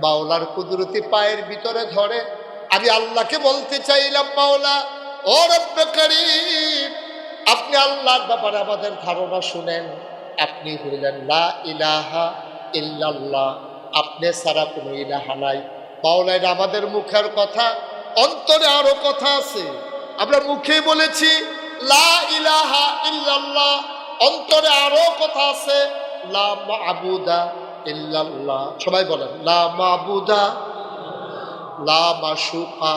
মাওলার কুদরতি পায়ের ভিতরে ধরে আমি আল্লাহকে বলতে চাইলাম, মাওলা ও রব্বে কারীম, আপনি আল্লাহর ব্যাপারে আমাদের ধারণা শুনেন। আপনি হইলেন লা ইলাহা ইল্লাল্লাহ, আপনি ছাড়া কোনো ইলাহা নাই। মাওলা, এটা আমাদের মুখের কথা, অন্তরে আরো কথা আছে। আমরা মুখে বলেছি লা ইলাহা ইল্লাল্লাহ, অন্তরে আরো কথা আছে লা মাবুদা ইল্লাল্লাহ। সবাই বলেন লা মাবুদা, লা মাশুকা,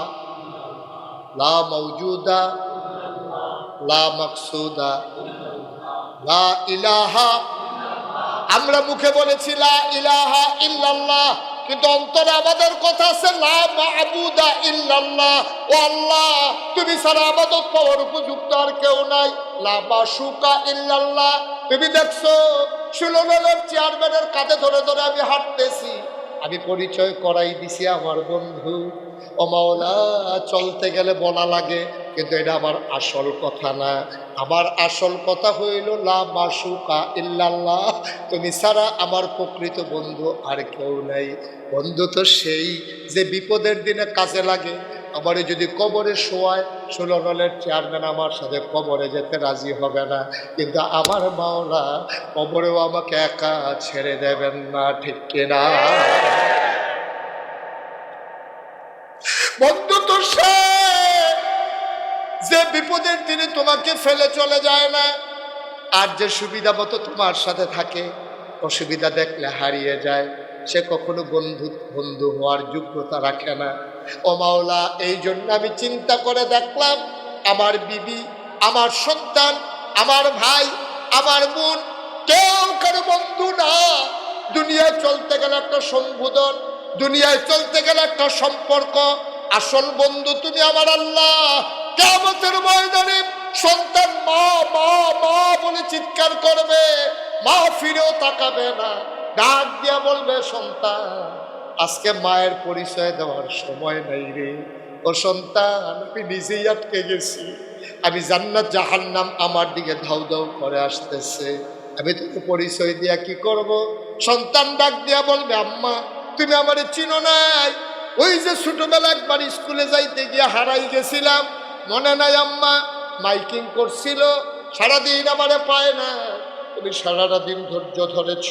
লা মাওজুদা, লা মাকসুদা, লা ইলাহা। আমরা মুখে বলেছি লা ইলাহা ইল্লাল্লাহ, কিন্তু অন্তরে আমাদের কথা আছে লা মাবুদা ইল্লাল্লাহ। ও আল্লাহ, তুমি ছাড়া ইবাদত পাওয়ার উপযুক্ত আর কেউ নাই। লা মাশুকা ইল্লাল্লাহ। তুমি দেখছো 16 দলের চেয়ারম্যানের কাঁধে ধরে ধরে আমি হাঁটতেছি, আমি পরিচয় করাই দিছি আমার বন্ধু। ও মাওলা, চলতে গেলে বলা লাগে, কিন্তু এটা আমার আসল কথা না। আমার আসল কথা হইল লা মাশুকা ইল্লাল্লাহ, তুমি ছাড়া আমার প্রকৃত বন্ধু আর কেউ নাই। বন্ধু তো সেই যে বিপদের দিনে কাজে লাগে। আমারে যদি কবরে শোয়ায়, 16 দলের চেয়ারম্যান আমার সাথে কবরে যেতে রাজি হবে না, কিন্তু আমার মাওলা কবরেও আমাকে একা ছেড়ে দেবেন না, ঠিক কিনা? বন্ধু তো সে যে বিপদের দিনে তোমাকে ফেলে চলে যায় না, আর যে সুবিধা মতো তোমার সাথে থাকে, অসুবিধা দেখলে হারিয়ে যায়। সে কখনো বন্ধু হওয়ার যোগ্যতা রাখে না। ও মাওলা, এই জন্য আমি চিন্তা করে দেখলাম, আমার বিবি, আমার সন্তান, আমার ভাই, আমার বোন, কেউ কারো বন্ধু না। দুনিয়ায় চলতে গেলে একটা সম্বোধন, দুনিয়ায় চলতে গেলে একটা সম্পর্ক। আসল বন্ধু তুমি আমার আল্লাহ। কিয়ামতের ময়দানে সন্তান মা মা মা বলে চিৎকার করবে, মা ফিরেও তাকাবে না, ডাক দিয়া বলবে সন্তান, আজকে মায়ের পরিচয় দেওয়ার সময় নাই রে। ও সন্তান, আমি নিজেই আটকে গেছি, আমি জান্নাত জাহান্নাম আমার দিকে ধাউ ধাউ করে আসতেছে, আমি তোকে পরিচয় দিয়া কি করব? সন্তান ডাক দিয়া বলবে, আম্মা তুমি আমারে চিনো নাই? ওই যে ছোটবেলা একবার স্কুলে যাইতে গিয়ে হারাই গেছিলাম, মনে নাই আম্মা? মাইকিং করছিল, সারাদিন আমারে পায় না, তুমি সারাটা দিন ধৈর্য ধরেছ।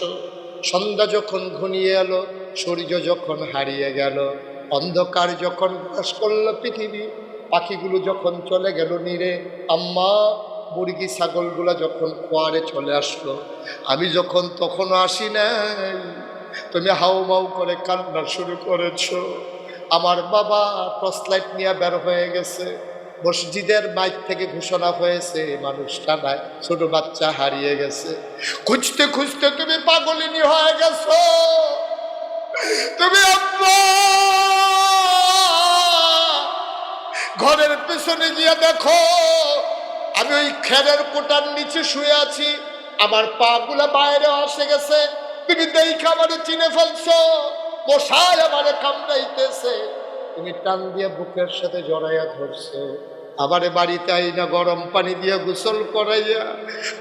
সন্ধ্যা যখন ঘনিয়ে এলো, সূর্য যখন হারিয়ে গেল, অন্ধকার যখন গ্রাস করলো পৃথিবী, পাখিগুলো যখন চলে গেল নীরে, আম্মা মুরগি ছাগলগুলো যখন খোয়ারে চলে আসলো, আমি যখন তখনও আসি নাই, তুমি হাউমাউ করে কান্না শুরু করেছ। আমার বাবা টর্চ লাইট নিয়ে বের হয়ে গেছে, মসজিদের মাইক থেকে ঘোষণা হয়েছে মানুষটা নাই, ছোট বাচ্চা হারিয়ে গেছে। খুঁজতে খুঁজতে তুমি পাগলিনী হয়ে গেছো। তুমি আম্মা ঘরের পেছনে গিয়ে দেখো, আমি ওই খেরের কোটার নিচে শুয়ে আছি, আমার পা গুলা বাইরে আসে গেছে। তুমি দেখে আমারে চিনে ফেলছো, মশায় আমারে কামড়াইতেছে, তুমি টান দিয়ে বুকের সাথে জড়াইয়া ধরছো। আমারে বাড়িতে আইনা গরম পানি দিয়ে গোসল করাইয়া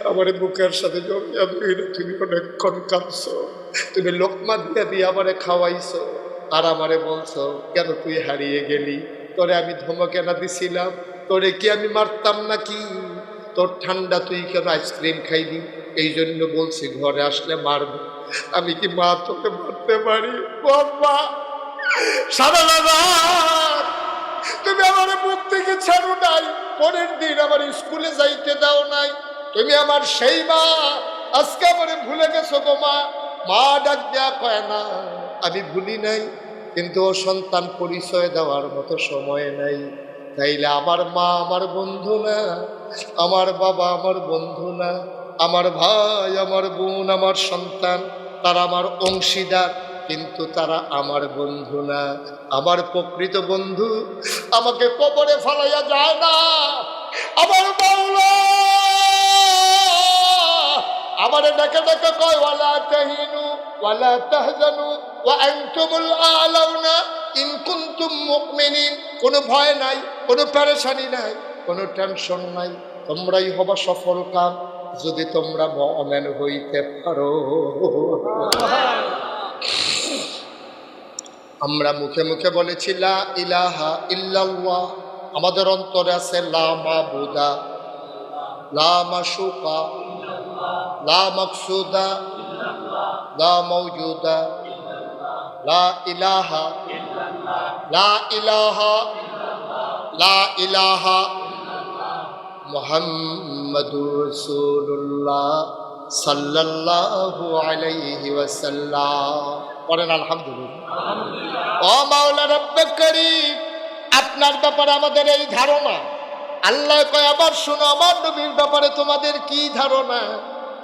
আমারে বুকের সাথে জড়াইয়া ধরে তুমি অনেকক্ষণ কাঁদছো। তুমি লোকমা দিয়ে দিয়ে আমারে খাওয়াইছো, আর আমারে বলছো, কেন তুই হারিয়ে গেলি? তোরে আমি ধমকে না দিছিলাম? তোরে কি আমি মারতাম নাকি? তোর ঠান্ডা, তুই কেন আইসক্রিম খাইলি? এই জন্য বলছি ঘরে আসলে মারব। আমি কি মা তোকে মারতে পারি? বাবা সারা রাত তুমি আমার মুখ থেকে ছাড়ো নাই, পরের দিন আমার স্কুলে যাইতে দাও নাই। তুমি আমার সেই মা, আজকে আমারে ভুলে গেছো গো মা। মা ডাক দেয়া কয় না, আমি ভুলি নাই, কিন্তু ও সন্তান পরিচয় দেওয়ার মতো সময় নাই। তাইলে আমার মা আমার বন্ধু না, আমার বাবা আমার বন্ধু না, আমার ভাই আমার বোন আমার সন্তান তারা আমার অংশীদার, কিন্তু তারা আমার বন্ধু না। আমার প্রকৃত বন্ধু আমাকে কবরে ফেলাইয়া যায় না। আমার মাওলা আমারে ডেকে ডেকে কয়, ওয়ালা তাহিনু ওয়ালা তাহজানু ওয়া আনতুমুল আ'লাউনা ইন কুনতুম মুমিনিন। কোনো ভয় নাই, কোনো পেরেশানি নাই, কোনো টেনশন নাই, তোমরাই হবা সফল কাম যদি তোমরা মুমিন হইতে পারো। আমরা মুখে মুখে বলেছি লা ইলাহা ইল্লাল্লাহ, আমাদের অন্তরে আছে লা মাবুদা লা মাশুকা লা মাকসুদা লা মাওজুদা লা ইলাহা লা ইলাহা লা ইলাহা মুহাম্মাদুর রাসূলুল্লাহ সাল্লাল্লাহু আলাইহি ওয়াসাল্লাম। পড়েন আলহামদুলিল্লাহ। ও মাওলা রব্বে করিম, আপনার ব্যাপারে আমাদের এই ধারণা। আল্লাহ কয় আবার শুনো আমার নবীর ব্যাপারে তোমাদের কি ধারণা,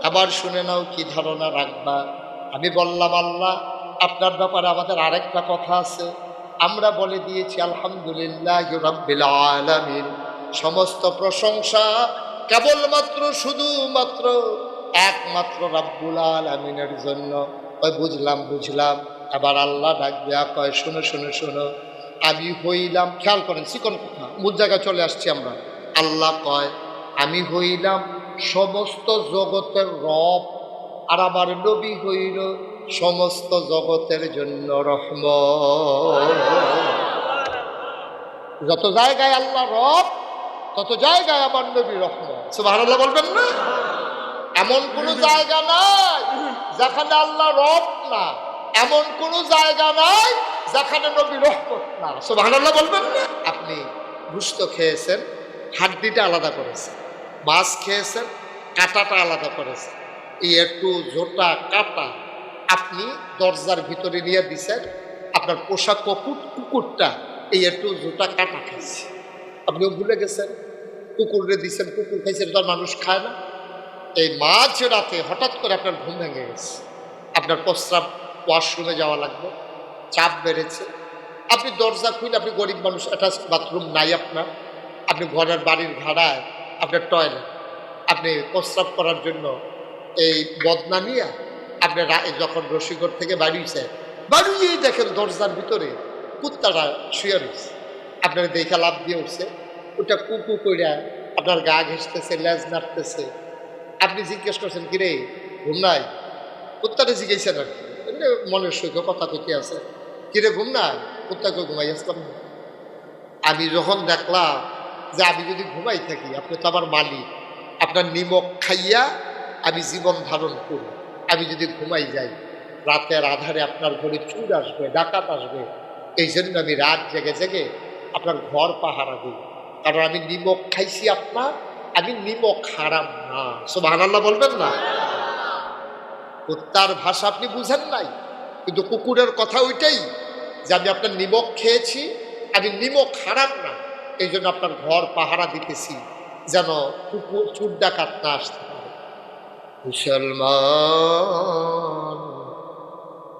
আবার শুনে নাও কি ধারণা রাখবা। আমি বললাম আল্লাহ আপনার ব্যাপারে আমাদের আরেকটা কথা আছে। আমরা বলে দিয়েছি আলহামদুলিল্লাহ রাব্বিল আলামিন, সমস্ত প্রশংসা কেবলমাত্র শুধুমাত্র একমাত্র রাব্বুল আলামিনের জন্য। ওই বুঝলাম বুঝলাম। আবার আল্লাহ ডাক দেয়া কয় শোনো শোনো শোনো, আমি হইলাম, খেয়াল করেন চিকন কথা, মূল জায়গায় চলে আসছি আমরা। আল্লাহ কয় আমি হইলাম সমস্ত জগতের রব, আর আমার নবী হইল সমস্ত জগতের জন্য রহমত। যত জায়গায় আল্লাহ রব, তত জায়গায় আমার নবী রহমত। সুবহানাল্লাহ বলবেন না? এমন কোন জায়গা নাই যেখানে আল্লাহ রব না, এমন কোন জায়গা নাই যেখানে নবী রহমত না। সুবহানাল্লাহ বলবেন না? আপনি গোশত খেয়েছেন, হাড্ডিটা আলাদা করেছেন, মাছ খেয়েছেন, কাঁটাটা আলাদা করেছেন, এই একটু ঝোটা কাটা আপনি দরজার ভিতরে নিয়ে দিছেন, আপনার পোষা কুকুরটা এই একটু ঝোটা কাটা খাইছে, আপনিও ভুলে গেছেন, কুকুরে দিচ্ছেন, কুকুর খাইছেন, তো মানুষ খায় না। এই মাঝ রাতে হঠাৎ করে আপনার ঘুম ভেঙে গেছে, আপনার প্রস্রাব ওয়াশরুমে যাওয়া লাগবে, চাপ বেড়েছে, আপনি দরজা খুলে, আপনি গরিব মানুষ, অ্যাটাচ বাথরুম নাই আপনার, আপনি ঘরের বাড়ির ভাড়ায় আপনার টয়লেট, আপনি প্রস্রাব করার জন্য এই বদনা নিয়ে আপনি যখন রসিকর থেকে বাড়িয়েছে, বাড়িয়েই দেখেন দরজার ভিতরে কুত্তাটা শুয়ে রয়েছে, আপনার দেখে লাভ দিয়ে উঠছে, ওটা কুকু কইরা আপনার গা ঘেঁষতেছে, লেজ নাড়তেছে। আপনি জিজ্ঞেস করছেন কিরে ঘুম নাই? কুত্তাটা জিজ্ঞেসেন আর কি, মনের সুখে কথা কইতে আছে, কিরে ঘুম নাই? কুত্তাকে ঘুমাই আসলাম না। আমি যখন দেখলাম যে আমি যদি ঘুমাই থাকি, আপনি তো আমার মালিক, আপনার নিমক খাইয়া আমি জীবন ধারণ করি, আমি যদি ঘুমাই যাই রাতের আধারে আপনার ঘরে চুর আসবে, ডাকাত আসবে, এই জন্য আমি রাত জেগে জেগে আপনার ঘর পাহারা দিই, কারণ আমি নিমক খাইছি আপনার, আমি নিমক হারাম না। সুবহানাল্লাহ বলবেন না? কুত্তার ভাষা আপনি বুঝেন নাই, কিন্তু কুকুরের কথা ওইটাই যে আমি আপনার নিমক খেয়েছি, আমি নিমক হারাম না, এই জন্য আপনার ঘর পাহারা দিতেছি যেন কুকুর চুর ডাকাত না আসতে পারে। মুসলমান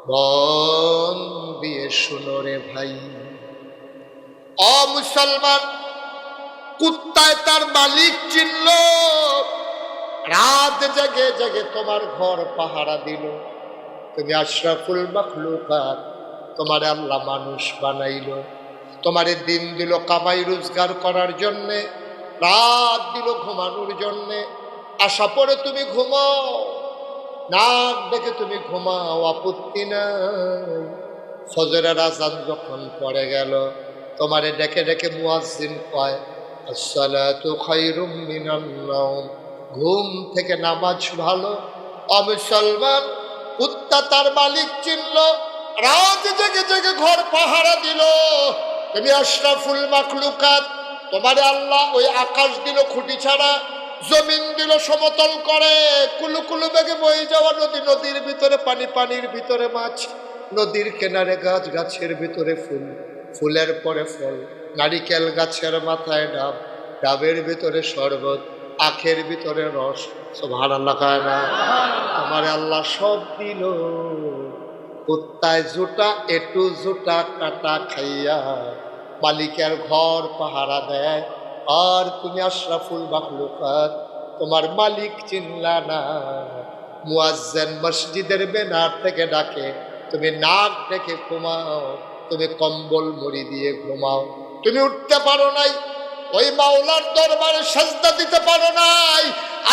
মন দিয়ে শুনো রে ভাই, মুসলমান, কুত্তায় তার মালিক চিনল, রাত জেগে জেগে তোমার ঘর পাহারা দিল। তুমি আশরাফুল মাখলুকাত, তোমারে আল্লাহ মানুষ বানাইল, তোমারে দিন দিল কামাই রোজগার করার জন্যে, রাত দিল ঘুমানোর জন্যে। আশা পরে তুমি ঘুমাও, নাক ডেকে তুমি ঘুমাও, আপত্তি নাই। ফজরের আযান যখন পড়ে গেল, তোমারে ডেকে ডেকে মুয়াজ্জিন কয় আসসালাতু খায়রুম মিনান নাওম, ঘুম থেকে নামাজ ভালো। মুসলমান, কুত্তা তার মালিক চিনল, রাত জেগে জেগে ঘর পাহারা দিল। তুমি আশরাফুল মাখলুকাত, তোমারে আল্লাহ ওই আকাশ দিল খুঁটি ছাড়া, জমিন দিল সমতল করে, কুলু কুলু বেগে বয়ে যাওয়া নদী, নদীর ভিতরে পানি, পানির ভিতরে মাছ, নদীর কিনারে গাছ, গাছের ভিতরে ফুল, ফুলের পরে ফল, নারিকেল গাছের মাথায় ডাব, ডাবের ভিতরে শরবত, আখের ভিতরে রস। সুবহানাল্লাহ কয় না? আমারে আল্লাহ সব দিল, কুত্তায় জুটা একটু জুটা কাটা খাইয়া মালিকের ঘর পাহারা দেয়, আর তুমি আশরাফুল মাখলুকাত, তোমার মালিক চিনলা না। মুয়াজ্জিন মসজিদের বেনার থেকে ডাকে, তুমি নাক ডেকে ঘুমাও, তুমি কম্বল মুড়ি দিয়ে ঘুমাও, তুমি উঠতে পারো নাই, ওই মাওলার দরবারে সাজদা দিতে পারো নাই।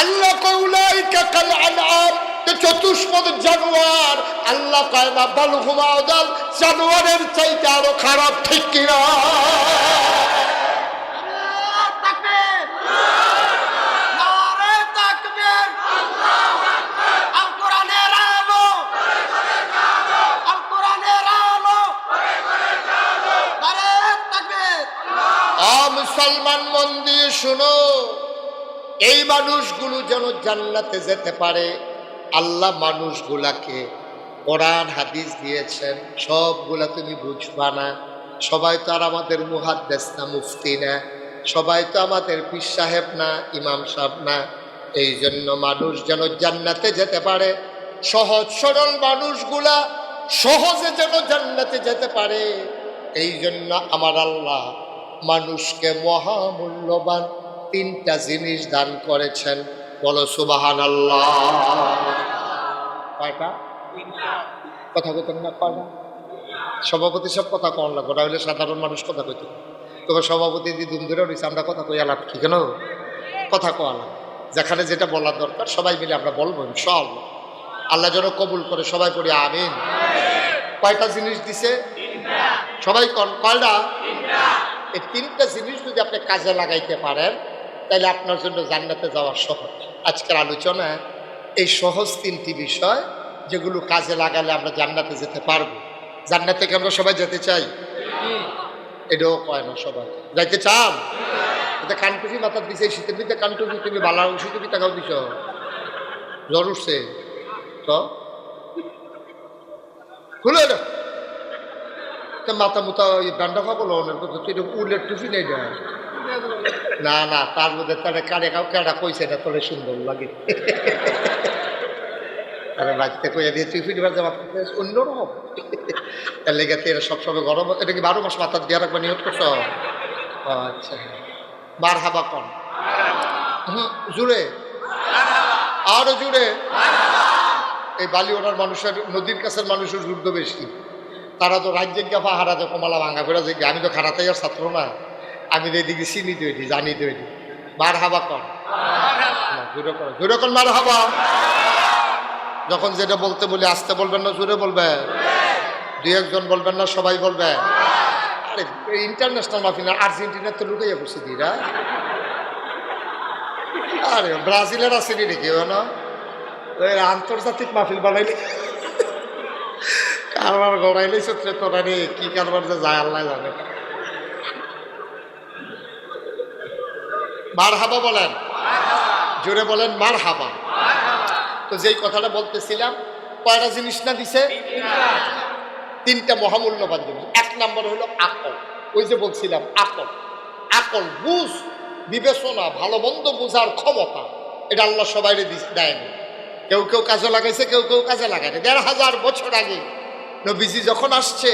আল্লাহ কয় উলাইকা কাল আনআম, চতুষ্পদ জানোয়ার, আল্লাহ কয় না বালুহুমা আদাল, জানোয়ারের চাইতে আরো খারাপ, ঠিক কিনা? মুসলমান মন দিয়ে শুনো, এই মানুষগুলো যেন জান্নাতে যেতে পারে, আল্লাহ মানুষগুলাকে কোরআন হাদিস দিয়েছেন। সবগুলা তুমি বুঝবা না, সবাই তো আর আমাদের মুহাদ্দিস না, মুফতি না, সবাই তো আমাদের পীর সাহেব না, ইমাম সাহেব না। এই জন্য মানুষ যেন জান্নাতে যেতে পারে, সহজ সরল মানুষগুলা সহজে যেন জান্নাতে যেতে পারে, এই জন্য আমার আল্লাহ মানুষকে মহামূল্যবান তিনটা জিনিস দান করেছেন। বলো সুবহানাল্লাহ। কয়টা? কথা কইতেন না? কয়টা? সভাপতি সব কথা কন লাগবে, ওটা হলে সাধারণ মানুষ কথা কইতে। তবে সভাপতি যদি দুম ধরে রয়েছে, আমরা কথা কই আলাপ কি কেন? কথা কয়ালাম, যেখানে যেটা বলার দরকার সবাই মিলে আমরা বলবো ইনশাআল্লাহ। আল্লাহ যেন কবুল করে, সবাই পড়ি আমিন। কয়টা জিনিস দিছে? সবাই কন কয়টা? এই তিনটা জিনিস যদি আপনি কাজে লাগাইতে পারেন, তাহলে আপনার জন্য জান্নাতে যাওয়া সহজ। আজকের আলোচনা এই সহজ তিনটি বিষয়, যেগুলো কাজে লাগালে আমরা জান্নাতে যেতে পারবো। জান্নাতে কি আমরা সবাই যেতে চাই? এটাও কয় না সবাই যাইতে চান। এটা কানটুপি মাথার দিছে, শীতের দিকে কানটুপি, তুমি বালা ওষুধ টাকাও দিছ, জ্বর উঠছে তো খুলে না মাথা মুথা ওই ডান্ডা খাবো লোনের কথা, তুই উলের টুপি নেই না না, তার মধ্যে তারা কারে কাউ কেডা কইছে না, তোরে সুন্দর লাগে। আরে বাড়িতে কইয়া দিয়ে তুই ফিট বাজে মাথা অন্যরকম, তার লেগে এরা সবসময় গরম। এটা কি 12 মাস মাথার দিয়ে রাখবা নিয়ত করছ? আচ্ছা, মার হাবা কন জুড়ে, আরো জুড়ে। এই বালি ওনার মানুষের, নদীর কাছের মানুষের যুদ্ধ বেশি, তারা তো রাজ্যের গাফা হারাতে কমালা ভাঙা ফেরা যে, আমি তো খারাতাই আর ছাত্র না, আমি তো এদিকে চিনি তৈরি, জানি তৈরি। মার হাবা কন, জুড়ে কর, জুড়ে কন মার হাবা। যখন যেটা বলতে বলি আসতে বলবেন না, জুড়ে বলবে, দুই একজন বলবেন না, সবাই বলবে। আরে ইন্টারন্যাশনাল মাহফিল না, আর্জেন্টিনার তো লুকাইয়া বসে দিরা। আরে ব্রাজিলের আসেনি নাকি না, আন্তর্জাতিক মাহফিল বানাইলে কারবার গড়াইলে সত্রে তোরা রে, কি কারবার যে যায় আল্লাহ জানে। মার হাবা বলেন, জোরে বলেন মার হাবা। তো যেই কথাটা বলতেছিলাম, কয়টা জিনিস না দিছে? তিনটা মহামূল্যবান জিনিস। এক নম্বর হলো আকল। ওই যে বলছিলাম আকল, আকল বুঝ, বিবেচনা, ভালো মন্দ বোঝার ক্ষমতা, এটা আল্লাহ সবাই দেয়নি। কেউ কেউ কাজে লাগাইছে, কেউ কেউ কাজে লাগায়নি। ১৫০০ বছর আগে নবীজি যখন আসছে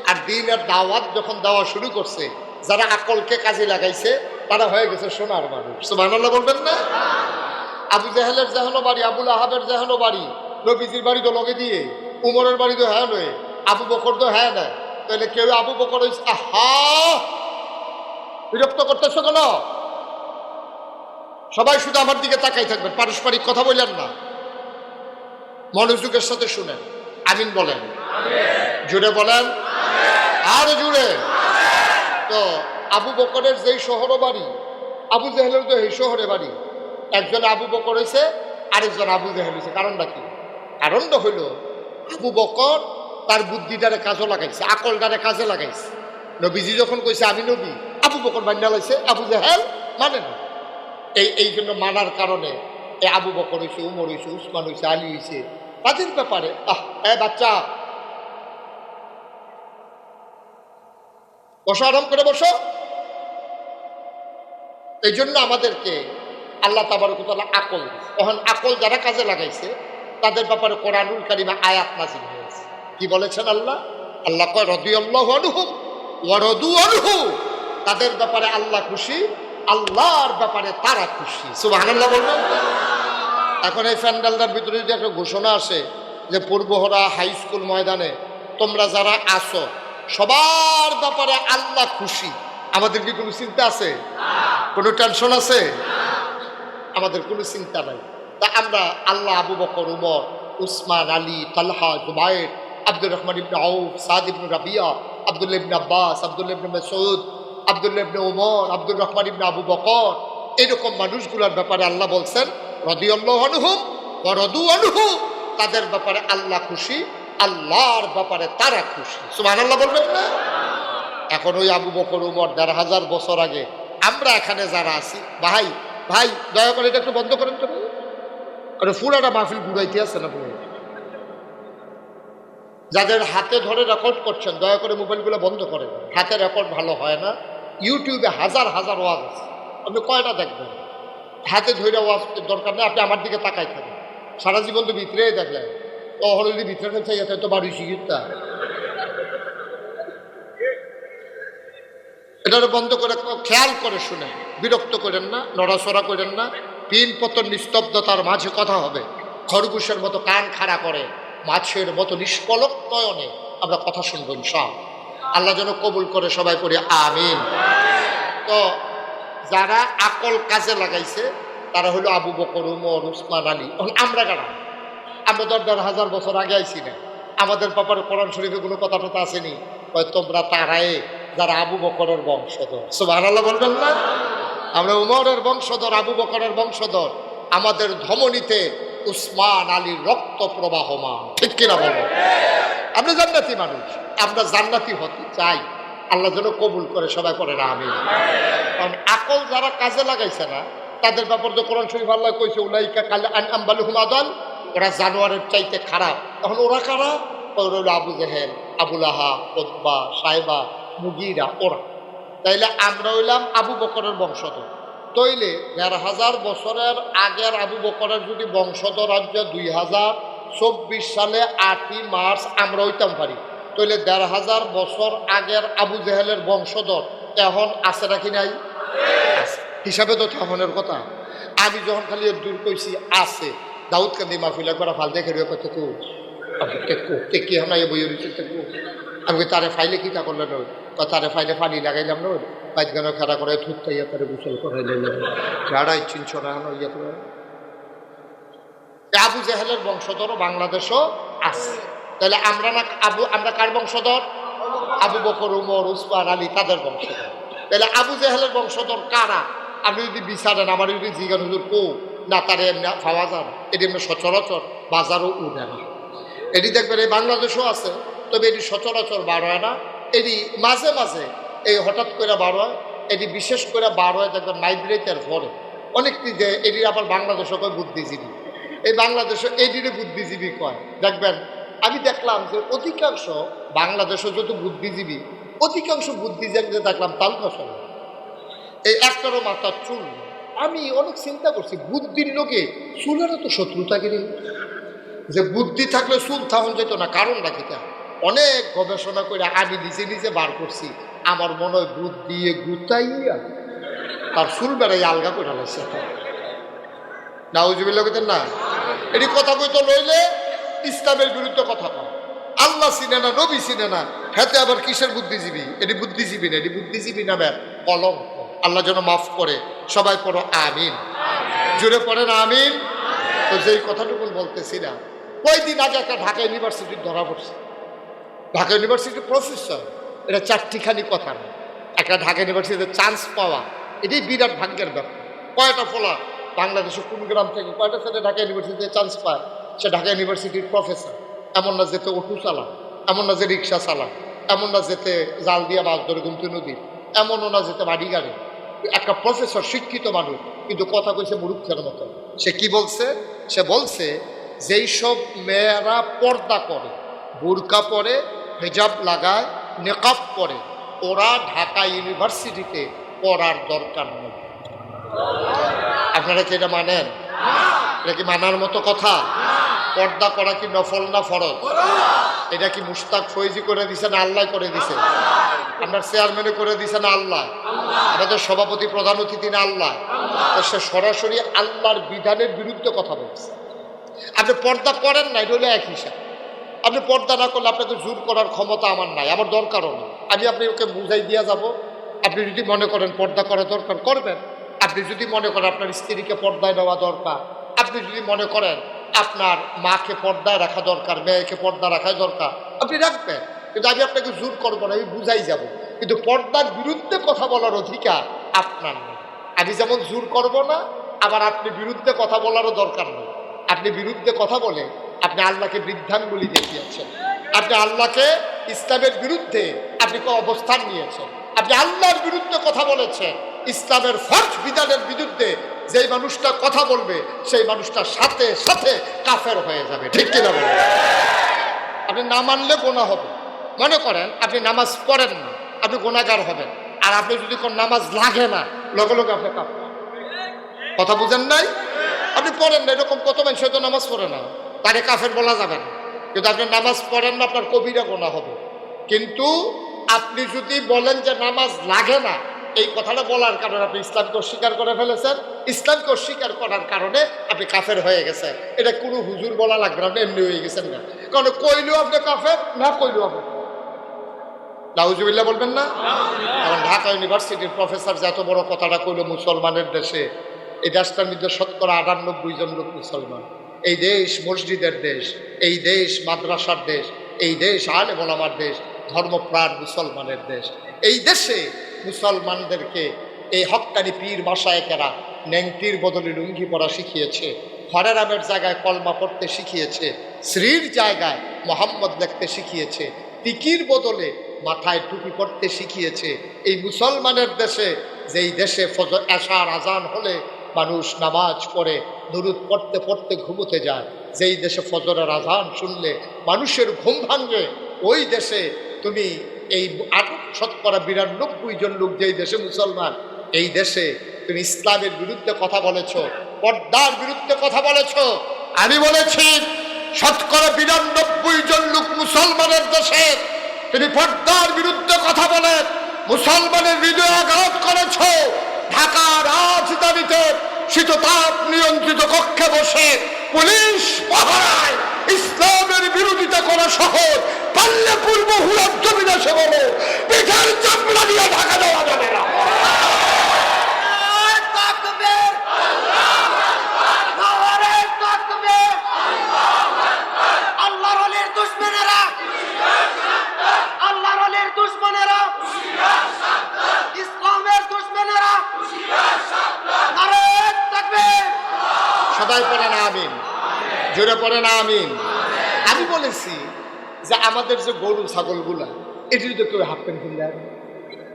আর দ্বীনের দাওয়াত যখন দেওয়া শুরু করছে, যারা আকলকে কাজে লাগাইছে তারা হয়ে গেছে সোনার মানুষ। সুবহানাল্লাহ বলবেন না? আবু জাহেলের যেহেন বাড়ি, আবুল আহাবের যেহেন বাড়ি, নবীজির বাড়ি তো লগে দিয়ে, উমরের বাড়ি তো হ্যাঁ নয়, আবু বকর তো হ্যাঁ না, তাহলে কেউ আবু বকর হয়েছে। আহা, বিরক্ত করতেছ কেন? সবাই শুধু আমার দিকে তাকাই থাকবেন, পারস্পরিক কথা বললেন না, মনোযোগের সাথে শুনেন। আমিন বলেন, জুড়ে বলেন, আর জুড়ে। তো আবু বকরের যেই শহরে বাড়ি, আবু জাহেলের তো এই শহরে বাড়ি। একজন আবু বকর হয়েছে, আরেকজন আবু জাহেল হয়েছে। কারণটা কি? কারণটা হইল আবু বকর তার বুদ্ধিটারে কাজে লাগাইছে, আকলটারে কাজে লাগাইছে। নবীজি যখন কইছে আমি নবী, আবু বকর মান্না লাইছে, আবু জাহেল মানে না। এই জন্য মানার কারণে এই আবু বকর হয়েছে, উমর হয়েছে, উসমান হয়েছে, আলী হয়েছে, তাদের ব্যাপারে বাচ্চা বসো, আরাম করে বসো। এই জন্য আমাদেরকে আল্লাহ তাবারক ওয়া তাআলা আকল দিয়েছে। তখন আকল যারা কাজে লাগাইছে তাদের ব্যাপারে কোরআনুল কারিমে আয়াত নাযিল হয়েছে। কি বলেছেন আল্লাহ? আল্লাহ কয় রাদিয়াল্লাহু আনহুম ওয়া রাদু আনহু, তাদের ব্যাপারে আল্লাহ খুশি, আল্লাহর ব্যাপারে তারা খুশি। সুবহানাল্লাহ বলবেন। এখন এই প্যান্ডেলটার ভিতরে যদি একটা ঘোষণা আসে যে পূর্বহরা হাই স্কুল ময়দানে তোমরা যারা আসো সবার ব্যাপারে আল্লাহ খুশি, আমাদের কি কোনো চিন্তা আছে? কোনো টেনশন আছে? আমাদের কোনো চিন্তা নাই। তা আমরা আল্লাহ আবু বকর, উমর, উসমান, আলী, তালহা, জুবাইর, আব্দুর রহমান ইবনে আউফ, সাদ ইবনে রাবিয়া, আব্দুল্লাহ ইবনে আব্বাস, আব্দুল্লাহ ইবনে মাসউদ, আব্দুল্লাহ ইবনে উমর, আব্দুর রহমান ইবনে আবু বকর, এরকম মানুষগুলোর ব্যাপারে আল্লাহ বলছেন রাদিয়াল্লাহু আনহুম ওয়া রাদু আনহু, তাদের ব্যাপারে আল্লাহ খুশি, আল্লাহর ব্যাপারে তারা খুশি। সুবহানাল্লাহ বলবেন না? এখন ওই আবু বকর, উমর ১৫০০ বছর আগে আমরা এখানে যারা আছি, ভাই ভাই দয়া করে এটা একটু বন্ধ করেন তো, আরে ফুলাটা মাহফিল ঘুরাইতে আছে না পুরো। যাদের হাতে ধরে রেকর্ড করছেন দয়া করে মোবাইলগুলো বন্ধ করেন, হাতে রেকর্ড ভালো হয় না। ইউটিউবে হাজার হাজার ওয়াজ আছে, আপনি কয়টা দেখবেন? হাতে ধরে ওয়াজ দরকার নেই, আপনি আমার দিকে তাকাই থাকেন, সারা জীবন তো ভিতরেই দেখলেন, ও হলি ভিতরে ফেলছে তো বাড়ি শিখিতা। এটা বন্ধ করে খেয়াল করে শুনে, বিরক্ত করেন না, নড়াচড়া করেন না। পিন পতন নিস্তব্ধতার মাঝে কথা হবে, খরগোশের মতো কান খাড়া করে মাছের মতো নিষ্পলক নয়নে আমরা কথা শুনবো ইনশাআল্লাহ। আল্লাহ যেন কবুল করে, সবাই পড়ি আমিন। তো যারা আকল কাজে লাগাইছে তারা হলো আবু বকর, উমর, উসমান, আলী। আমরা কারা? আমরা ১০,০০০ বছর আগে আইছি না, আমাদের ব্যাপারে কোরআন শরীফে কোনো কথা টথা আসেনি। তোমরা তারাই যারা আবু বকরের বংশধর। সুবহানাল্লাহ বলবেন না? আমরা উমরের বংশধর, আবু বকরের বংশধর, আমাদের ধমনীতে উসমান আলীর রক্ত প্রবাহমান, ঠিক কিনা বলো? আমরা জান্নাতি মানুষ, আমরা জান্নাতি হতে চাই, আল্লাহ যেন কবুল করে, সবাই পড়ে না আমিন। কারণ আকল যারা কাজে লাগাইছে না তাদের ব্যাপারে তো কোরআন শরীফ আল্লাহ কইছে উলাইকা কাল আনআম বাল হুম আদাল, ওরা জানোয়ারের চাইতে খারাপ। তখন ওরা কারা? ওরা হলো আবু জেহেল, আবু লাহাব, উতবা, সাইবা, মুগীরা, ওরা। তাইলে আমরা হইলাম আবু বকরের বংশধর। তইলে ১৫০০ বছরের আগের আবু বকরের যদি বংশধর রাজ্য ২০২৪ সালে ৮ই মার্চ আমরা হইতাম পারি, তইলে ১৫০০ বছর আগের আবু জেহেলের বংশধর এখন আছে নাকি নাই? হিসাবে তো তখনের কথা। আমি যখন খালি দূর কইছি আছে, দাউদ কান্দি মাহফিল একবার ফাল দেখে কত কি হন বই আমি তারে ফাইলে কি তা করলেন, তারে ফাইলে পানি লাগাইলাম না, পাইখানা খেলা করে থুতাইয়া তারে গোসল করাই নিলাম, খেড়াই চিনছ না ইয়ে করে। আবু জেহেলের বংশধরও বাংলাদেশও আছে। তাহলে আমরা না আমরা কার বংশধর? আবু বকর, উমর, উসমান, আলী, তাদের বংশধর। তাহলে আবু জেহেলের বংশধর কারা? আপনি যদি বিচারেন, আমার যদি জিজ্ঞান হুজুর কো না, তারে এমনি পাওয়া যান, এটি এমনি সচরাচর বাজারও উঠে না। এটি দেখবেন এই বাংলাদেশও আছে, তবে এটি সচরাচর বার হয় না। এটি মাঝে মাঝে এই হঠাৎ করে বার হয়, এটি বিশেষ করে বার হয় দেখবেন মাইগ্রেটের পরে অনেক যে এটি আবার বাংলাদেশও কয় বুদ্ধিজীবী, এই বাংলাদেশও এটিরে বুদ্ধিজীবী কয়। দেখবেন আমি দেখলাম যে অধিকাংশ বাংলাদেশও যত বুদ্ধিজীবী, অধিকাংশ বুদ্ধিজীবী দেখলাম তাল ফসল, এই একটারও মাথার চুল। আমি অনেক চিন্তা করছি, বুদ্ধির লোকে চুলেরও তো শত্রুতা কিনি, যে বুদ্ধি থাকলে চুল থাকুন যেত না, কারণটা কিটা? অনেক গবেষণা করে আমি নিজে নিজে বার করছি, আমার মনে হয় বুদ্ধি গুতাইয়া তার চুল বেড়াই আলগা করে লাগছে। নাউজুবিল্লাহ কইতেন না? এটি কথা কইতো লইলে ইসলামের বিরুদ্ধে কথা কয়, আল্লাহ চিনে না, নবী চিনে না, হাতে আবার কিসের বুদ্ধিজীবী? এটি বুদ্ধিজীবী না, এটি বুদ্ধিজীবী নামের কলঙ্ক। আল্লাহ যেন মাফ করে, সবাই পড়ো আমিন, জোরে পড়েন আমিন। তো যেই কথাটুকু বলতেছিলাম, কয়দিন আগে একটা ঢাকা ইউনিভার্সিটির ধরা পড়ছে, ঢাকা ইউনিভার্সিটির প্রফেসর, এটা চারটিখানি কথা না, একটা ঢাকা ইউনিভার্সিটিতে চান্স পাওয়া এটাই বিরাট ভাগ্যের ব্যাপার। কয়টা ফলা বাংলাদেশের কোন গ্রাম থেকে কয়টা ছেলে ঢাকা ইউনিভার্সিটিতে চান্স পায়, সে ঢাকা ইউনিভার্সিটির প্রফেসর। এমন না যেতে অটো চালা, এমন না যে রিক্সা চালা, এমন না যেতে জাল দিয়ে মাছ ধরে গুমতি নদী, এমনও না যেতে বাড়ি গাড়ি। একটা প্রফেসর, শিক্ষিত মানুষ, কিন্তু কথা কইছে মুরুক্ষের মতো। সে কি বলছে? সে বলছে যেই সব মেয়েরা পর্দা করে, বুরকা পরে, হিজাব লাগায়, নেকাব পরে, ওরা ঢাকা ইউনিভার্সিটিতে পড়ার দরকার নেই। আপনারা কি এটা মানেন? এটা কি মানার মতো কথা? পর্দা করা কি নফল না ফরজ? এটা কি মুশতাক ফৈজি করে দিছে না আল্লাহ করে দিছে? আপনার চেয়ারম্যানে করে দিছে না আল্লাহ? আমাদের সভাপতি প্রধান অতিথি না আল্লাহ? তো সে সরাসরি আল্লাহর বিধানের বিরুদ্ধে কথা বলছে। আপনি পর্দা করেন না, এটা হলো এক হিসাব। আপনি পর্দা না করলে আপনাকে জোর করার ক্ষমতা আমার নাই, আমার দরকারও না। আমি আপনি ওকে বুঝাই দিয়া যাব। আপনি যদি মনে করেন পর্দা করা দরকার, করবেন। আপনি যদি মনে করেন আপনার স্ত্রীকে পর্দায় নেওয়া দরকার, আপনি যদি মনে করেন আপনার মাকে পর্দায় রাখা দরকার, মেয়েকে পর্দা রাখা দরকার, আপনি রাখবেন, কিন্তু আমি আপনাকে জোর করবো না, আমি বুঝাই যাব। কিন্তু পর্দার বিরুদ্ধে কথা বলার অধিকার আপনার নেই। আমি যেমন জোর করব না, আবার আপনি বিরুদ্ধে কথা বলারও দরকার নেই। আপনি বিরুদ্ধে কথা বলে আপনি আল্লাহকে বৃদ্ধাঙ্গুলি দেখিয়েছেন, আপনি আল্লাহকে ইসলামের বিরুদ্ধে আপনি অবস্থান নিয়েছেন, আপনি আল্লাহর বিরুদ্ধে কথা বলেছেন। ইসলামের ফরজ বিধানের বিরুদ্ধে যেই মানুষটা কথা বলবে সেই মানুষটার সাথে সাথে কাফের হয়ে যাবে, ঠিক কিনা বলেন? আপনি না মানলে গোনা হবে। মনে করেন আপনি নামাজ পড়েন না, আপনি গোনাগার হবেন। আর আপনি যদি কোন নামাজ লাগে না, লগে লগে আপনি কাফের। কথা বুঝেন নাই? আপনি পড়েন না, এরকম কত মানুষ হয়তো নামাজ পড়ে না, তারে কাফের বলা যাবে না। কিন্তু আপনি নামাজ পড়েন না, আপনার কবিরা গোনা হবে। কিন্তু আপনি যদি বলেন যে নামাজ লাগে না, এই কথাটা বলার কারণে আপনি ইসলামকে অস্বীকার করে ফেলেছেন। ইসলামকে অস্বীকার করার কারণে আপনি কাফের হয়ে গেছেন। এটা কোনো হুজুর বলা লাগবে না, আপনি এমনি হয়ে গেছেন না। কারণ কইলেও আপনি কাফের, না কইলেও আপনি নাউজুবিল্লাহ বলবেন না? এখন ঢাকা ইউনিভার্সিটির প্রফেসর যে এত বড় কথাটা কইল মুসলমানের দেশে, এই দেশটার মধ্যে ৯৭ জন লোক মুসলমান। এই দেশ মসজিদের দেশ, এই দেশ মাদ্রাসার দেশ, এই দেশ আলেম ওলামার দেশ, ধর্মপ্রাণ মুসলমানের দেশ। এই দেশে মুসলমানদেরকে এই হক্কানি পীর মাশায়েখেরা নেংটির বদলে লুঙ্গি পরা শিখিয়েছে, হরে রামের জায়গায় কলমা পড়তে শিখিয়েছে, শ্রীর জায়গায় মোহাম্মদ লিখতে শিখিয়েছে, টিকির বদলে মাথায় টুপি পড়তে শিখিয়েছে। এই মুসলমানের দেশে, যেই দেশে ফজর এশার আজান হলে মানুষ নামাজ পড়ে দুরূদ পড়তে পড়তে ঘুমোতে যায়, যেই দেশে ফজরের আজান শুনলে মানুষের ঘুম ভাঙে, ওই দেশে তুমি এই ৯৯ জন লোক যেই দেশে মুসলমান, এই দেশে তুমি ইসলামের বিরুদ্ধে কথা বলেছ, পর্দার বিরুদ্ধে কথা বলেছ। আমি বলেছি ৯৯ জন লোক মুসলমানের দেশে তুমি পর্দার বিরুদ্ধে কথা বলে মুসলমানের হৃদয় আঘাত করেছ। ঢাকার রাজধানীতে শীততাপ নিয়ন্ত্রিত কক্ষে বসে পুলিশ পাহারায় ইসলামের বিরোধিতা করা সহজ, পারলে পূর্ব হুলার জমিদাসে বলো পিঠার চামড়া দিয়ে ঢাকা দেওয়া যাবে না। সবাই পড়েন আমিন, জোরে পড়েন আমিন। আমি বলেছি যে আমাদের যে গরু ছাগলগুলা, এটির তো কেউ হাফ প্যান্ট কিনলে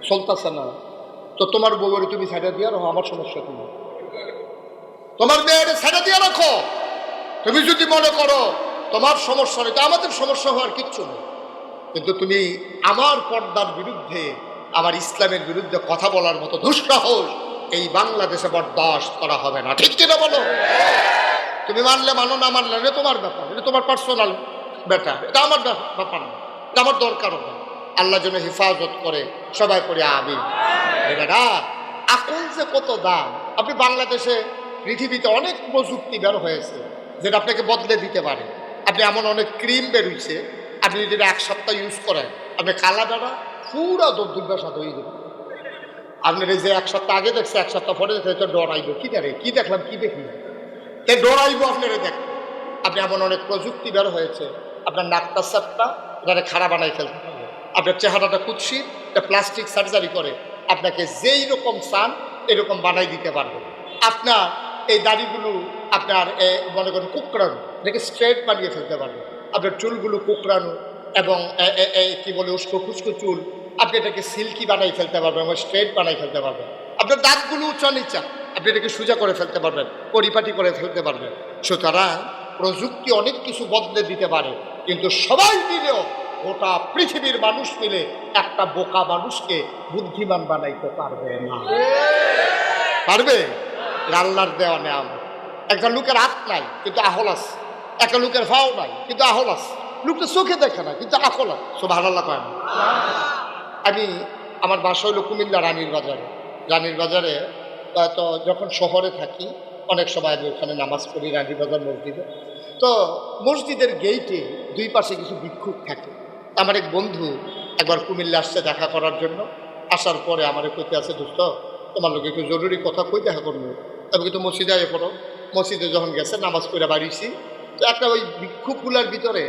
চলতেছে না, তো তোমার বউয়ের তুমি ছাড়া দিয়ে রাখো, আমার সমস্যা কি? তোমার মেয়ের ছাড়া দিয়ে রাখো। তুমি যদি মনে করো তোমার সমস্যা নেই, তো আমাদের সমস্যা হওয়ার কিচ্ছু নেই। কিন্তু তুমি আমার পর্দার বিরুদ্ধে, আমার ইসলামের বিরুদ্ধে কথা বলার মতো দুঃসাহস এই বাংলাদেশে বরদাস্ত করা হবে না, ঠিক কিনা বলো? তুমি মানলে মানো, না মানলে এটা তোমার ব্যাপার, এটা তোমার পার্সোনাল ব্যাপার, এটা আমার ব্যাপার না, এটা আমার দরকারও না। আল্লাহ যেন হেফাজত করে, সবাই করে আমিন। বেটা আকল যে কত দাম! আপনি বাংলাদেশে, পৃথিবীতে অনেক প্রযুক্তি বের হয়েছে যেটা আপনাকে বদলে দিতে পারে। আপনি এমন অনেক ক্রিম বেরোইছে, আপনি যদি ১ সপ্তাহ ইউজ করেন, আপনি কালা বেড়া পুরা দুর্দশা হয়ে যাবে। আপনার এই যে ১ সপ্তাহ আগে দেখছে, 1 সপ্তাহ পরে দেখে তো ডরাইব, কি জানে কি দেখলাম কি দেখি, এই ডরাইব আপনারা দেখ। আপনি এমন অনেক প্রযুক্তি বের হয়েছে, আপনার নাকটা সাপটা এটাকে খারাপ বানাই ফেলতে পারবে, আপনার চেহারাটা কুৎসিত, এটা প্লাস্টিক সার্জারি করে আপনাকে যেই রকম চান এরকম বানাই দিতে পারবে। আপনার এই দাড়িগুলো আপনার মনে করেন কুকড়ানো, এটাকে স্ট্রেট বানিয়ে ফেলতে পারবে। আপনার চুলগুলো কুকড়ানো এবং কি বলে উস্কো খুস্কো চুল, আপনি এটাকে সিল্কি বানাই ফেলতে পারবেন এবং স্ট্রেট বানাই ফেলতে পারবেন। আপনার দাঁতগুলো উঁচা নিচা, আপনি এটাকে সোজা করে ফেলতে পারবেন, পরিপাটি করে ফেলতে পারবেন। সুতরাং প্রযুক্তি অনেক কিছু বদলে দিতে পারে, কিন্তু সবাই মিলেও, গোটা পৃথিবীর মানুষ মিলে একটা বোকা মানুষকে বুদ্ধিমান বানাইতে পারবে না। পারবে? আল্লাহর দেওয়া নেয়ামত। একটা লোকের হাত নাই কিন্তু আহল আছে, একটা লোকের ভাও নাই কিন্তু আহল আছে, লোকটা চোখে দেখে না কিন্তু আকল আছে। সুবহানাল্লাহ কয় না? আমি আমার বাসা হলো কুমিল্লা রানীর বাজারে। রানীর বাজারে তো যখন শহরে থাকি অনেক সময় আমি ওখানে নামাজ পড়ি রানীর বাজার মসজিদে। তো মসজিদের গেইটে দুই পাশে কিছু ভিক্ষুক থাকে। আমার এক বন্ধু একবার কুমিল্লা আসছে দেখা করার জন্য। আসার পরে আমার কইতে আছে, দোস্ত তোমার লোক একটু জরুরি কথা কই দেখা করবো। আমি কিন্তু মসজিদে আগে পড়ো, মসজিদে যখন গেছে নামাজ পড়ে বাড়িছি, তো একটা ওই ভিক্ষুকগুলার ভিতরে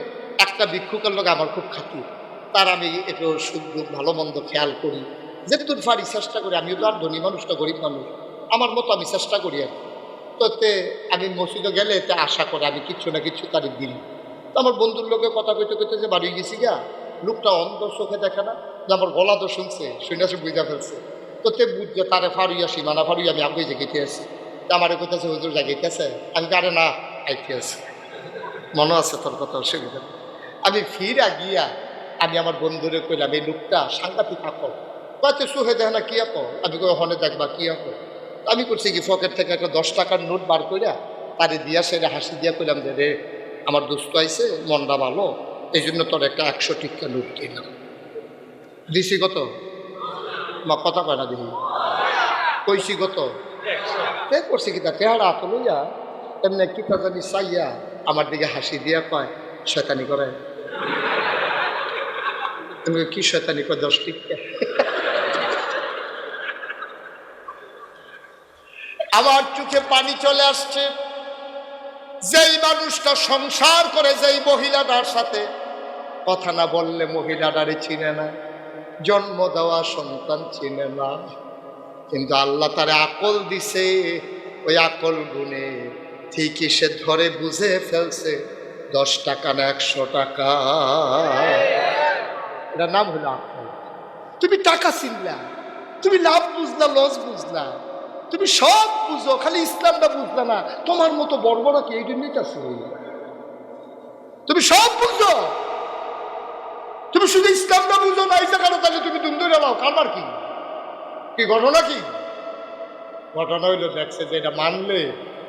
একটা ভিক্ষুকের লোক আমার খুব খাতির, তার আমি একটু সুখ দুঃখ ভালো মন্দ খেয়াল করি, যেটুকু পারি চেষ্টা করি। আমিও তো আর ধনী মানুষ না, গরিব মানুষ, আমার মতো আমি চেষ্টা করি আর কি। তো আমি মসজিদে গেলে এতে আশা করে আমি কিচ্ছু না কিচ্ছু তারিখ দিই। তো আমার বন্ধুর লোকে কথা কইতে কইতে যে বাড়ি গেছি গা, লোকটা অন্ধ চোখে দেখে না, যে আমার গলা তো শুনছে, শুনে সে বুঝা ফেলছে। তো বুঝছে তারে ফারুইয়া সীমানা ফারুই আমি আগে জেগেতে আছি। তা আমার কোথাছে হুজুর জাগিতেছে, আমি আরে না আইতে আছি, মনে আছে তোর কথা, অসুবিধা। আমি ফিরা গিয়া আমি আমার বন্ধুরে কইলাম এই লোকটা সাংঘাতিক আকল, কয়েছে সুহে দেখ না কি আকল, আমি কই হনে দেখবা কি আকল। আমি করছি কি পকেট থেকে একটা 10 টাকার নোট বার কইরা তারে দিয়া সেটা হাসি দিয়া কইলাম যে রে আমার দোস্ত আইছে, মনটা ভালো, এই জন্য তোর একটা 100 টিকা নোট কিনলাম। দিছি কত? মা কথা কয় না দিহি, কইছি কত? করছি কি তা তেহারা আত লইয়া এমনি কি তা জানি চাইয়া আমার দিকে হাসি দিয়া কয় শয়তানি করে। কি শয়তানি কয়? 10 টিকা। আমার চোখে পানি চলে আসছে। যেই মানুষটা সংসার করে, যেই মহিলাটার সাথে কথা না বললে মহিলাটারে চিনে না, জন্ম দেওয়া সন্তান চিনে না, কিন্তু আল্লাহ তারে আকল দিছে, ওই আকল গুণে ঠিকই সে ধরে বুঝে ফেলছে 10 টাকা না 100 টাকা। এটার নাম হলো আকল। তুমি টাকা চিনলা, তুমি লাভ বুঝলা, লস বুঝলা, তুমি সব বুঝো, খালি ইসলামটা বুঝলা না। তোমার মতো বড় বড় কি এই জন্যই আছে, তুমি সব বুঝো, তুমি শুধু ইসলামটা বুঝো না, এই জায়গাটা তাহলে তুমি দুম ধরে নাও। কারবার কি কি ঘটনা? কি ঘটনা হইলো, দেখছে যে এটা মানলে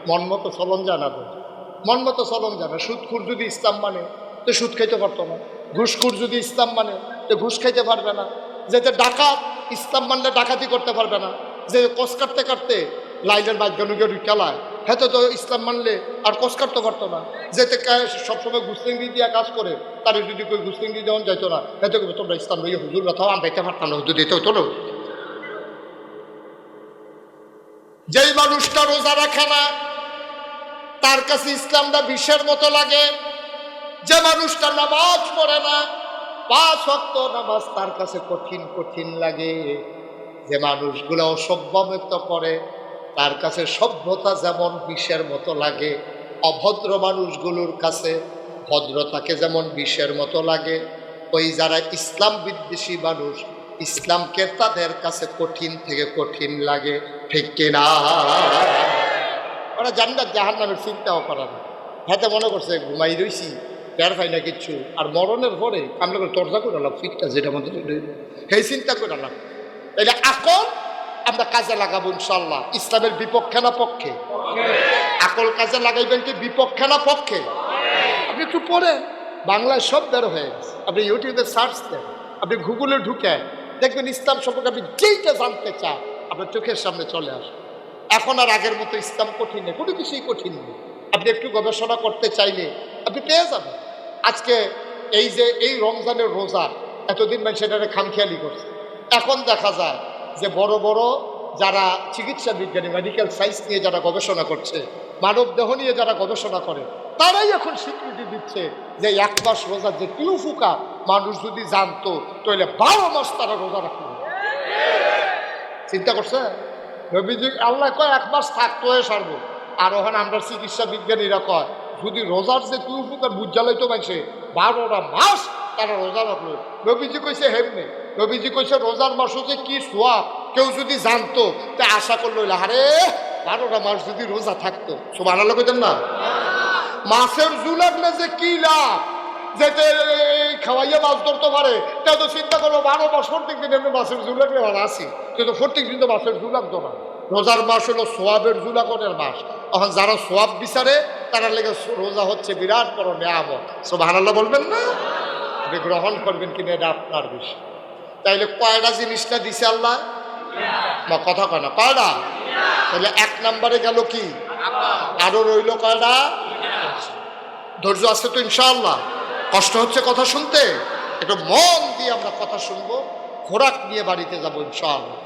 মন মতো চলন জানাবো, মন মতো চলন জানা। সুদখুর যদি ইসলাম মানে তো সুদ খাইতে পারতো না, ঘুষখুর যদি ইসলাম মানে তো ঘুষ খাইতে পারবে না, যেতে ডাকাত ইসলাম মানলে ডাকাতি করতে পারবে না, যে কস কাটতে কাটতে লাইনের বাদ্যানুকে চালায় হ্যাঁ তো ইসলাম মানলে আর কস কাটতে পারতো না, যেতে সবসময় ঘুষলেঙ্গি দিয়া কাজ করে তারে যদি কই ঘুষলেঙ্গি যেমন যাইতো না, হ্যাঁ তো তোমরা ইসলাম লইয়া হুজুর কথাও আমি পাইতে পারতাম না, হুজুর দিতে হতো না। যেই মানুষটা রোজা রাখে না তার কাছে ইসলামটা বিষের মতো লাগে। যে মানুষটা নামাজ পড়ে না, 5 ওয়াক্ত নামাজ তার কাছে কঠিন কঠিন লাগে। যে মানুষগুলো অসভ্যমত করে তার কাছে সভ্যতা যেমন বিষের মতো লাগে, অভদ্র মানুষগুলোর কাছে ভদ্রতাকে যেমন বিষের মতো লাগে, ওই যারা ইসলাম বিদ্বেষী মানুষ ইসলামকে তাদের কাছে কঠিন থেকে কঠিন লাগে, ঠিক কিনা? ওরা জান্নাত জাহান্নামের চিন্তাও করে না, হাতে মনে করছে ঘুমাই রইছি, টের পাই না কিচ্ছু, আর মরণের পরে আমরা করে চর্চা করে আলাম ফিটটা যেটা মধ্যে সেই চিন্তা করে আলাম। তাইলে আকল আমরা কাজে লাগাবো ইনশাল্লাহ। ইসলামের বিপক্ষে না পক্ষে? আকল কাজে লাগাইবেন কি বিপক্ষে না পক্ষে? আপনি একটু পড়ে বাংলায় সব বের হয়ে গেছে, আপনি ইউটিউবে সার্চ দেন, আপনি গুগলে ঢুকে দেখবেন ইসলাম সম্পর্কে আপনি যেইটা জানতে চান আপনার চোখের সামনে চলে আসে। এখন আর আগের মতো ইসলাম কঠিন নেই, কোনো কিছুই কঠিন নেই। আপনি একটু গবেষণা করতে চাইলে আপনি পেয়ে যাবেন। আজকে এই যে এই রমজানের রোজা এতদিন মানে সেটাকে খামখেয়ালি করছে, এখন দেখা যায় যে বড় বড় যারা চিকিৎসা বিজ্ঞানী মেডিকেল সায়েন্স নিয়ে যারা গবেষণা করছে, মানব দেহ নিয়ে যারা গবেষণা করে, তারাই এখন স্বীকৃতি দিচ্ছে যে 1 মাস রোজার যে কি উপকার মানুষ যদি জানতো তাহলে 12 মাস তারা রোজা রাখবে। চিন্তা করছে নবীজি আল্লাহ কয় 1 মাস থাকতো সারবো, আর ওখানে আমরা চিকিৎসা বিজ্ঞানীরা কয় যদি রোজার যে কি উপকার বুঝালাইতো মানছে 12টা মাস তারা রোজা রাখলো। নবীজি কইছে হেমনে, নবীজি কইছে রোজার মাসও যে কি সোয়াব কেউ যদি জানতো তা আশা করলো আরে 12টা মাস যদি রোজা থাকতো। সুবহানাল্লাহ কইতেন না? মাছের জুলাগলে যে কি লাভ, যেতে খাওয়াইয়া মাছ ধরতে পারে তা তো চিন্তা করলো 12 মাস প্রত্যেক দিন এমনি মাছের জুলাগলে ভালো আছি, কিন্তু প্রত্যেক দিন তো মাছের জুলাগ তো না। রোজার মাস হলো সোয়াবের জুলাগনের মাস, এখন যারা সোয়াব বিচারে তারা লেগে রোজা হচ্ছে বিরাট বড় নিয়ামত। সুবহানাল্লাহ বলবেন না? আপনি গ্রহণ করবেন কিনা এটা আপনার বিষয়। তাইলে কয়টা জিনিসটা দিছে আল্লাহ? কথা কয় না, কয়টা? তাহলে 1 নম্বরে গেল কি, আরো রইল কয়টা? ধৈর্য আছে তো ইনশাআল্লাহ? কষ্ট হচ্ছে কথা শুনতে? একটু মন দিয়ে আমরা কথা শুনবো, খোরাক নিয়ে বাড়িতে যাবো ইনশাআল্লাহ।